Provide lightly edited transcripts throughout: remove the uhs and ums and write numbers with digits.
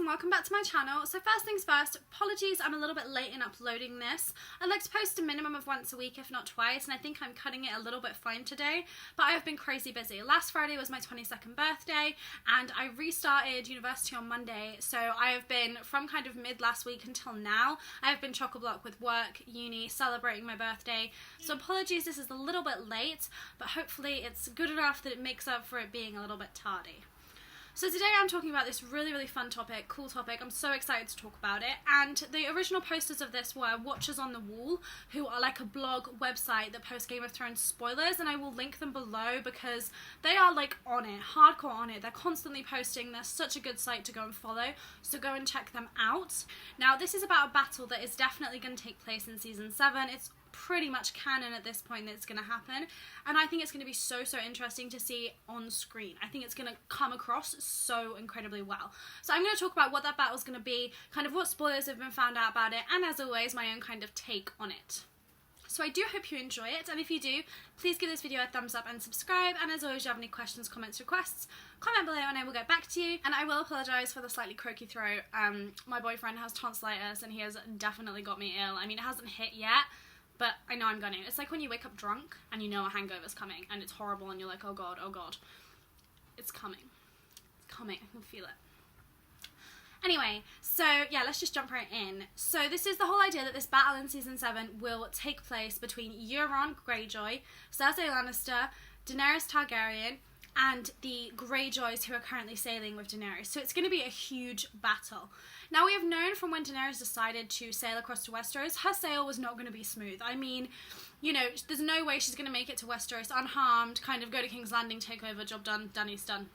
and welcome back to my channel. So first things first, apologies I'm a little bit late in uploading this. I'd like to post a minimum of once a week if not twice, and I think I'm cutting it a little bit fine today, but I have been crazy busy. Last Friday was my 22nd birthday and I restarted university on Monday, so I have been, from kind of mid last week until now, I have been chock-a-block with work, uni, celebrating my birthday. So apologies this is a little bit late, but hopefully it's good enough that it makes up for it being a little bit tardy. So today I'm talking about this really fun topic, cool topic. I'm so excited to talk about it. And the original posters of this were Watchers on the Wall, who are like a blog website that posts Game of Thrones spoilers, and I will link them below because they are like on it, hardcore on it. They're constantly posting. They're such a good site to go and follow, so go and check them out. Now this is about a battle that is definitely going to take place in season 7. It's pretty much canon at this point that it's going to happen, and I think it's going to be so interesting to see on screen. I think it's going to come across so incredibly well. So I'm going to talk about what that battle is going to be, kind of what spoilers have been found out about it, and as always my own kind of take on it. So I do hope you enjoy it, and if you do, please give this video a thumbs up and subscribe, and as always, if you have any questions, comments, requests, comment below and I will get back to you. And I will apologise for the slightly croaky throat. My boyfriend has tonsillitis and he has definitely got me ill. I mean, it hasn't hit yet, but I know I'm going to. It's like when you wake up drunk and you know a hangover's coming and it's horrible and you're like, oh god, it's coming. It's coming, I can feel it. Anyway, so yeah, let's just jump right in. So this is the whole idea that this battle in season 7 will take place between Euron Greyjoy, Cersei Lannister, Daenerys Targaryen, and the Greyjoys who are currently sailing with Daenerys. So it's going to be a huge battle. Now, we have known from when Daenerys decided to sail across to Westeros, her sail was not going to be smooth. I mean, you know, there's no way she's going to make it to Westeros unharmed, kind of go to King's Landing, take over, job done, Dany's done.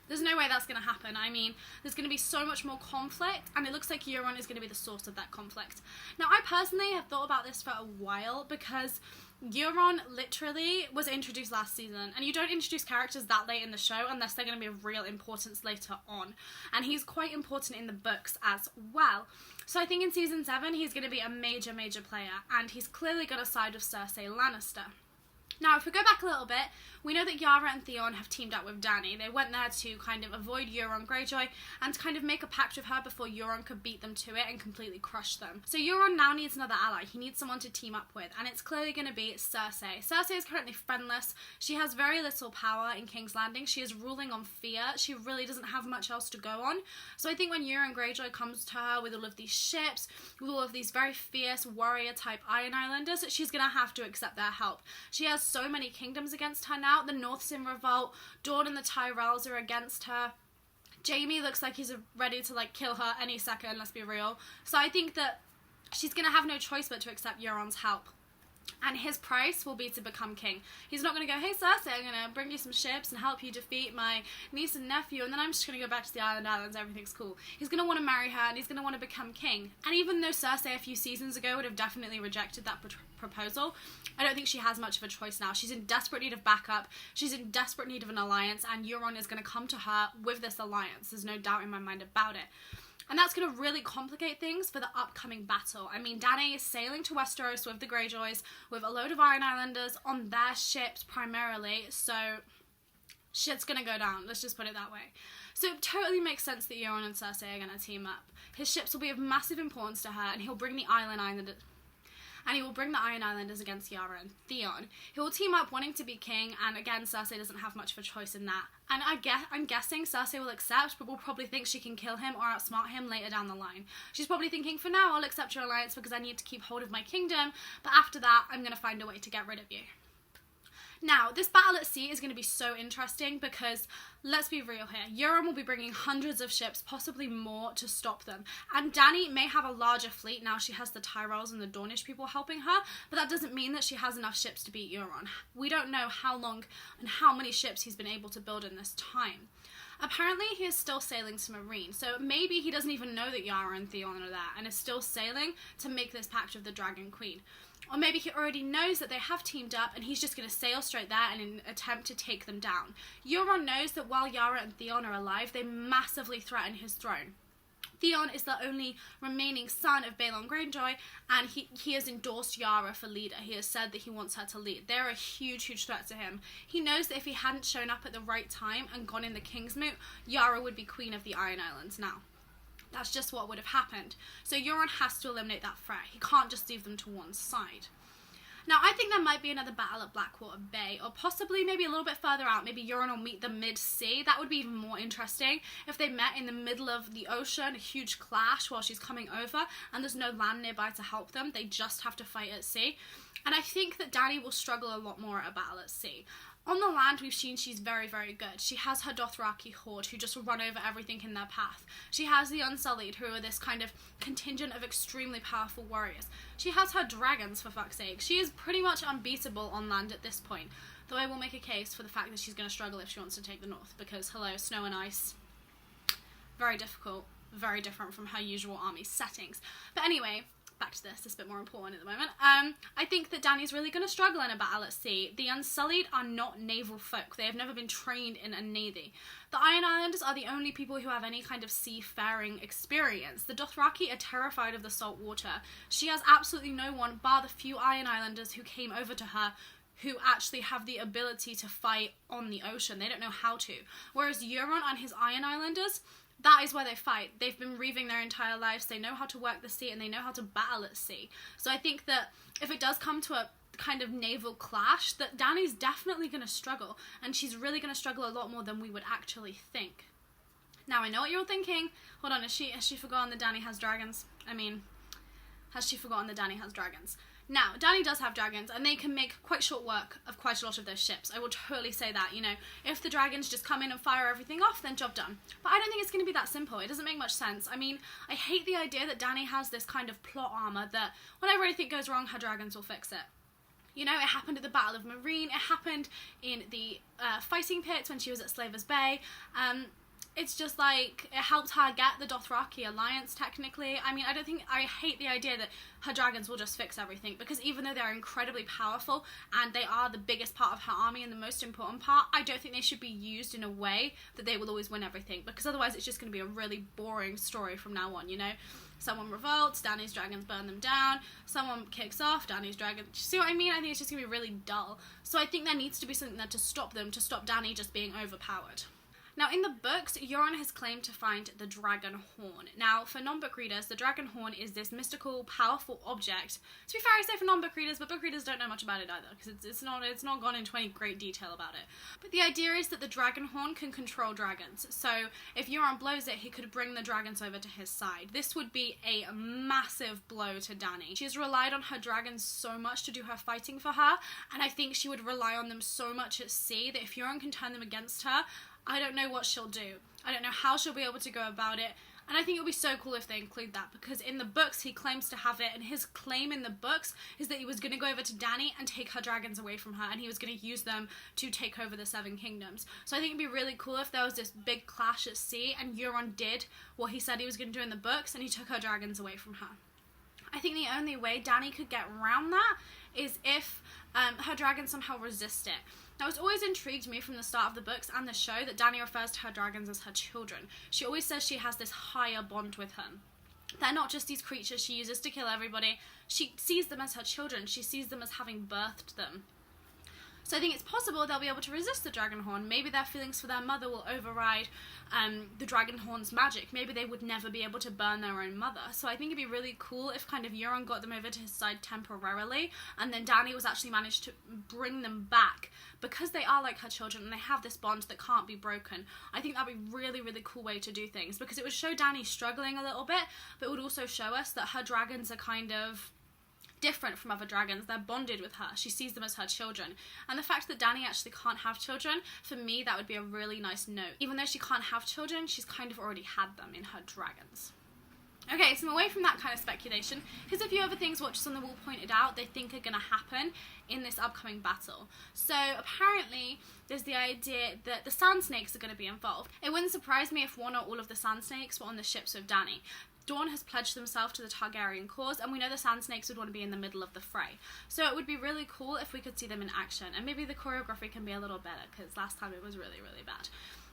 There's no way that's going to happen. I mean, there's going to be so much more conflict, and it looks like Euron is going to be the source of that conflict. Now, I personally have thought about this for a while because Euron literally was introduced last season, and you don't introduce characters that late in the show unless they're going to be of real importance later on, and he's quite important in the books as well. So I think in season 7 he's going to be a major player, and he's clearly going to side with Cersei Lannister. Now, if we go back a little bit, we know that Yara and Theon have teamed up with Dany. They went there to kind of avoid Euron Greyjoy and to kind of make a pact with her before Euron could beat them to it and completely crush them. So Euron now needs another ally. He needs someone to team up with, and it's clearly going to be Cersei. Cersei is currently friendless. She has very little power in King's Landing. She is ruling on fear. She really doesn't have much else to go on. So I think when Euron Greyjoy comes to her with all of these ships, with all of these very fierce warrior-type Iron Islanders, she's going to have to accept their help. She has so many kingdoms against her now. The North's in revolt. Dawn and the Tyrells are against her. Jaime looks like he's ready to like kill her any second, let's be real. So I think that she's going to have no choice but to accept Euron's help. And his price will be to become king. He's not going to go, hey Cersei, I'm going to bring you some ships and help you defeat my niece and nephew, and then I'm just going to go back to the Islands, everything's cool. He's going to want to marry her, and he's going to want to become king. And even though Cersei a few seasons ago would have definitely rejected that proposal, I don't think she has much of a choice now. She's in desperate need of backup, she's in desperate need of an alliance, and Euron is going to come to her with this alliance. There's no doubt in my mind about it. And that's going to really complicate things for the upcoming battle. I mean, Dany is sailing to Westeros with the Greyjoys, with a load of Iron Islanders on their ships primarily, so shit's going to go down, let's just put it that way. So it totally makes sense that Euron and Cersei are going to team up. His ships will be of massive importance to her, and he'll bring the Iron Islanders against Yara and Theon. He will team up wanting to be king, and again, Cersei doesn't have much of a choice in that. And I'm guessing Cersei will accept, but will probably think she can kill him or outsmart him later down the line. She's probably thinking, for now, I'll accept your alliance because I need to keep hold of my kingdom, but after that, I'm going to find a way to get rid of you. Now, this battle at sea is going to be so interesting because, let's be real here, Euron will be bringing hundreds of ships, possibly more, to stop them. And Dany may have a larger fleet now she has the Tyrells and the Dornish people helping her, but that doesn't mean that she has enough ships to beat Euron. We don't know how long and how many ships he's been able to build in this time. Apparently, he is still sailing to Marine, so maybe he doesn't even know that Yara and Theon are there and is still sailing to make this pact with the Dragon Queen. Or maybe he already knows that they have teamed up and he's just going to sail straight there in an attempt to take them down. Euron knows that while Yara and Theon are alive, they massively threaten his throne. Theon is the only remaining son of Balon Greyjoy, and he has endorsed Yara for leader. He has said that he wants her to lead. They're a huge threat to him. He knows that if he hadn't shown up at the right time and gone in the Kingsmoot, Yara would be queen of the Iron Islands now. That's just what would have happened. So Euron has to eliminate that threat. He can't just leave them to one side. Now, I think there might be another battle at Blackwater Bay, or possibly maybe a little bit further out. Maybe Euron will meet them mid-sea. That would be even more interesting if they met in the middle of the ocean, a huge clash while she's coming over, and there's no land nearby to help them. They just have to fight at sea. And I think that Dany will struggle a lot more at a battle at sea. On the land, we've seen she's very, very good. She has her Dothraki horde who just run over everything in their path. She has the Unsullied, who are this kind of contingent of extremely powerful warriors. She has her dragons, for fuck's sake. She is pretty much unbeatable on land at this point. Though I will make a case for the fact that she's going to struggle if she wants to take the north, because, hello, snow and ice. Very difficult, very different from her usual army settings. But anyway, back to this, it's a bit more important at the moment. I think that Dany's really going to struggle in a battle at sea. The Unsullied are not naval folk. They have never been trained in a navy. The Iron Islanders are the only people who have any kind of seafaring experience. The Dothraki are terrified of the salt water. She has absolutely no one, bar the few Iron Islanders who came over to her, who actually have the ability to fight on the ocean. They don't know how to. Whereas Euron and his Iron Islanders, that is where they fight. They've been reaving their entire lives. They know how to work the sea and they know how to battle at sea. So I think that if it does come to a kind of naval clash, that Dany's definitely going to struggle. And she's really going to struggle a lot more than we would actually think. Now, I know what you're thinking. Hold on, has she forgotten that Dany has dragons? I mean, has she forgotten that Dany has dragons? Now, Dany does have dragons, and they can make quite short work of quite a lot of those ships. I will totally say that, you know. If the dragons just come in and fire everything off, then job done. But I don't think it's going to be that simple. It doesn't make much sense. I mean, I hate the idea that Dany has this kind of plot armor that whenever anything goes wrong, her dragons will fix it. You know, it happened at the Battle of Meereen. It happened in the fighting pits when she was at Slaver's Bay. It's just like, it helped her get the Dothraki alliance, technically. I mean, I hate the idea that her dragons will just fix everything, because even though they're incredibly powerful, and they are the biggest part of her army and the most important part, I don't think they should be used in a way that they will always win everything, because otherwise it's just going to be a really boring story from now on, you know? Someone revolts, Dany's dragons burn them down, someone kicks off, Dany's dragons... See what I mean? I think it's just going to be really dull. So I think there needs to be something there to stop them, to stop Dany just being overpowered. Now, in the books, Euron has claimed to find the dragon horn. Now, for non-book readers, the dragon horn is this mystical, powerful object. To be fair, I say for non-book readers, but book readers don't know much about it either, because it's not gone into any great detail about it. But the idea is that the dragon horn can control dragons. So, if Euron blows it, he could bring the dragons over to his side. This would be a massive blow to Dany. She has relied on her dragons so much to do her fighting for her, and I think she would rely on them so much at sea that if Euron can turn them against her, I don't know what she'll do. I don't know how she'll be able to go about it. And I think it would be so cool if they include that, because in the books he claims to have it, and his claim in the books is that he was going to go over to Dany and take her dragons away from her, and he was going to use them to take over the Seven Kingdoms. So I think it'd be really cool if there was this big clash at sea and Euron did what he said he was going to do in the books, and he took her dragons away from her. I think the only way Dany could get around that is if her dragons somehow resist it. Now, it's always intrigued me from the start of the books and the show that Dany refers to her dragons as her children. She always says she has this higher bond with them. They're not just these creatures she uses to kill everybody. She sees them as her children. She sees them as having birthed them. So I think it's possible they'll be able to resist the dragon horn. Maybe their feelings for their mother will override the dragon horn's magic. Maybe they would never be able to burn their own mother. So I think it'd be really cool if kind of Euron got them over to his side temporarily, and then Dany was actually managed to bring them back, because they are like her children and they have this bond that can't be broken. I think that'd be a really, really cool way to do things, because it would show Dany struggling a little bit, but it would also show us that her dragons are kind of different from other dragons. They're bonded with her. She sees them as her children. And the fact that Dany actually can't have children, for me, that would be a really nice note. Even though she can't have children, she's kind of already had them in her dragons. Okay, so I'm away from that kind of speculation, because a few other things Watchers on the Wall pointed out they think are going to happen in this upcoming battle. So apparently there's the idea that the Sand Snakes are going to be involved. It wouldn't surprise me if one or all of the Sand Snakes were on the ships with Dany. Dawn has pledged themselves to the Targaryen cause, and we know the Sand Snakes would want to be in the middle of the fray. So it would be really cool if we could see them in action, and maybe the choreography can be a little better, because last time it was really, really bad.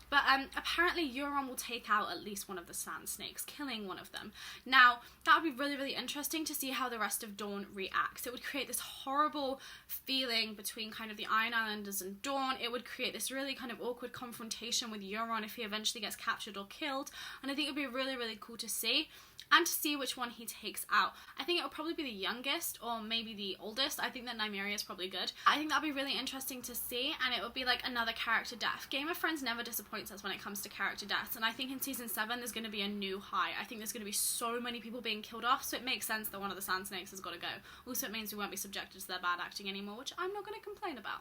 But apparently Euron will take out at least one of the sand snakes, killing one of them. Now, that would be really, really interesting to see how the rest of Dawn reacts. It would create this horrible feeling between kind of the Iron Islanders and Dawn. It would create this really kind of awkward confrontation with Euron if he eventually gets captured or killed. And I think it would be really, really cool to see. And to see which one he takes out. I think it will probably be the youngest or maybe the oldest. I think that Nymeria is probably good. I think that would be really interesting to see, and it would be like another character death. Game of Thrones never disappoints us when it comes to character deaths, and I think in season 7 there's going to be a new high. I think there's going to be so many people being killed off, so it makes sense that one of the Sand Snakes has got to go. Also, it means we won't be subjected to their bad acting anymore, which I'm not going to complain about.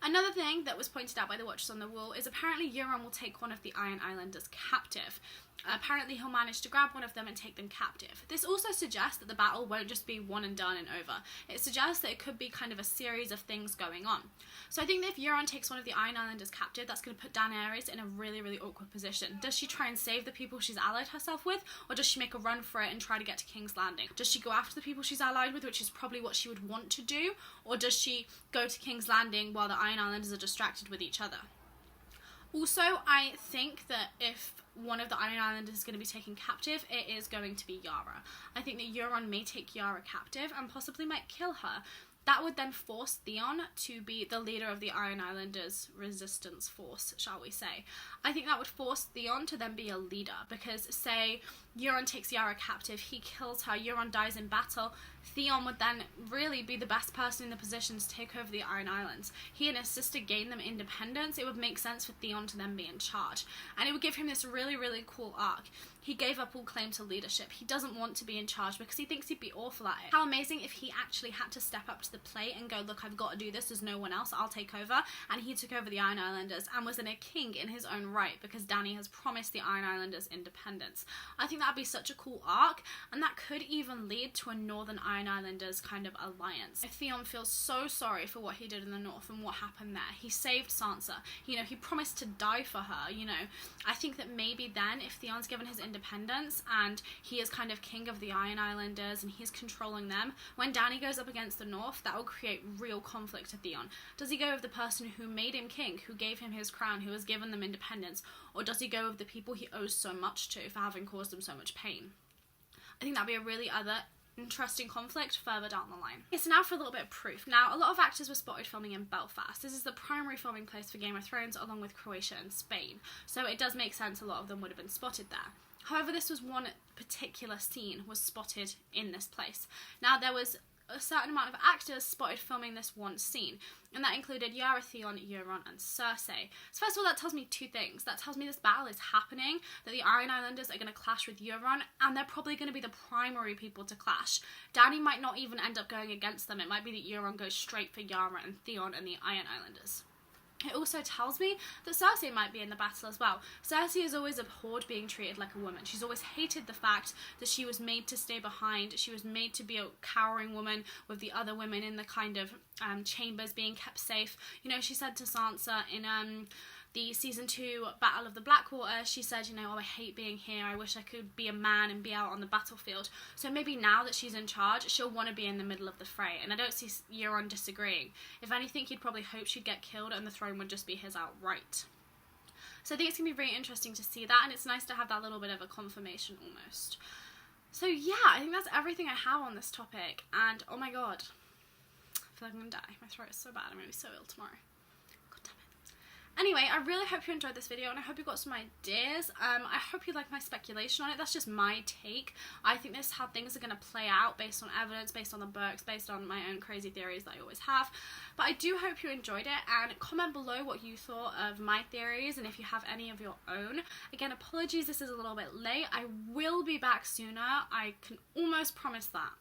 Another thing that was pointed out by the Watchers on the Wall is apparently Euron will take one of the Iron Islanders captive. Apparently he'll manage to grab one of them and take them captive. This also suggests that the battle won't just be one and done and over. It suggests that it could be kind of a series of things going on. So I think that if Euron takes one of the Iron Islanders captive, that's going to put Daenerys in a really, really awkward position. Does she try and save the people she's allied herself with, or does she make a run for it and try to get to King's Landing? Does she go after the people she's allied with, which is probably what she would want to do, or does she go to King's Landing while the Iron Islanders are distracted with each other? Also, I think that if one of the Iron Islanders is going to be taken captive, it is going to be Yara. I think that Euron may take Yara captive and possibly might kill her. That would then force Theon to be the leader of the Iron Islanders' resistance force, shall we say. I think that would force Theon to then be a leader, because say Euron takes Yara captive, he kills her, Euron dies in battle, Theon would then really be the best person in the position to take over the Iron Islands. He and his sister gain them independence. It would make sense for Theon to then be in charge. And it would give him this really, really cool arc. He gave up all claim to leadership. He doesn't want to be in charge because he thinks he'd be awful at it. How amazing if he actually had to step up to the plate and go, look, I've got to do this, there's no one else, I'll take over. And he took over the Iron Islanders and was then a king in his own right because Dany has promised the Iron Islanders independence. I think that'd be such a cool arc, and that could even lead to a Northern Iron Islanders kind of alliance. Theon feels so sorry for what he did in the north and what happened there. He saved Sansa. You know, he promised to die for her, you know. I think that maybe then, if Theon's given his independence and he is kind of king of the Iron Islanders and he's controlling them, when Dany goes up against the north, that will create real conflict to Theon. Does he go with the person who made him king, who gave him his crown, who has given them independence, or does he go with the people he owes so much to for having caused them so much pain? I think that'd be a really interesting conflict further down the line. Okay, so now for a little bit of proof. Now, a lot of actors were spotted filming in Belfast. This is the primary filming place for Game of Thrones, along with Croatia and Spain. So it does make sense a lot of them would have been spotted there. However, this was one particular scene was spotted in this place. Now, there was a certain amount of actors spotted filming this one scene, and that included Yara, Theon, Euron, and Cersei. So first of all, that tells me two things. That tells me this battle is happening, that the Iron Islanders are going to clash with Euron, and they're probably going to be the primary people to clash. Dany might not even end up going against them. It might be that Euron goes straight for Yara and Theon and the Iron Islanders. It also tells me that Cersei might be in the battle as well. Cersei has always abhorred being treated like a woman. She's always hated the fact that she was made to stay behind. She was made to be a cowering woman with the other women in the kind of chambers being kept safe. You know, she said to Sansa in the season 2 Battle of the Blackwater, she said, you know, oh, I hate being here, I wish I could be a man and be out on the battlefield. So maybe now that she's in charge, she'll want to be in the middle of the fray, and I don't see Euron disagreeing. If anything, he'd probably hope she'd get killed and the throne would just be his outright. So I think it's going to be very interesting to see that, and it's nice to have that little bit of a confirmation almost. So yeah, I think that's everything I have on this topic, and oh my god, I feel like I'm going to die. My throat is so bad, I'm going to be so ill tomorrow. Anyway, I really hope you enjoyed this video, and I hope you got some ideas. I hope you like my speculation on it. That's just my take. I think this is how things are going to play out based on evidence, based on the books, based on my own crazy theories that I always have. But I do hope you enjoyed it, and comment below what you thought of my theories and if you have any of your own. Again, apologies, this is a little bit late. I will be back sooner. I can almost promise that.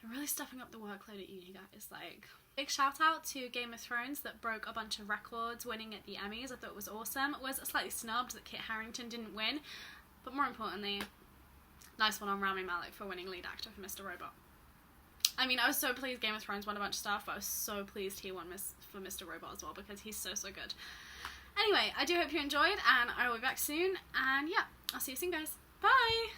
I'm really stepping up the workload at uni, guys. Like, big shout out to Game of Thrones that broke a bunch of records, winning at the Emmys. I thought it was awesome. It was slightly snubbed that Kit Harington didn't win, but more importantly, nice one on Rami Malek for winning lead actor for Mr. Robot. I mean, I was so pleased Game of Thrones won a bunch of stuff, but I was so pleased he won for Mr. Robot as well, because he's so, so good. Anyway, I do hope you enjoyed, and I will be back soon, and yeah, I'll see you soon, guys. Bye!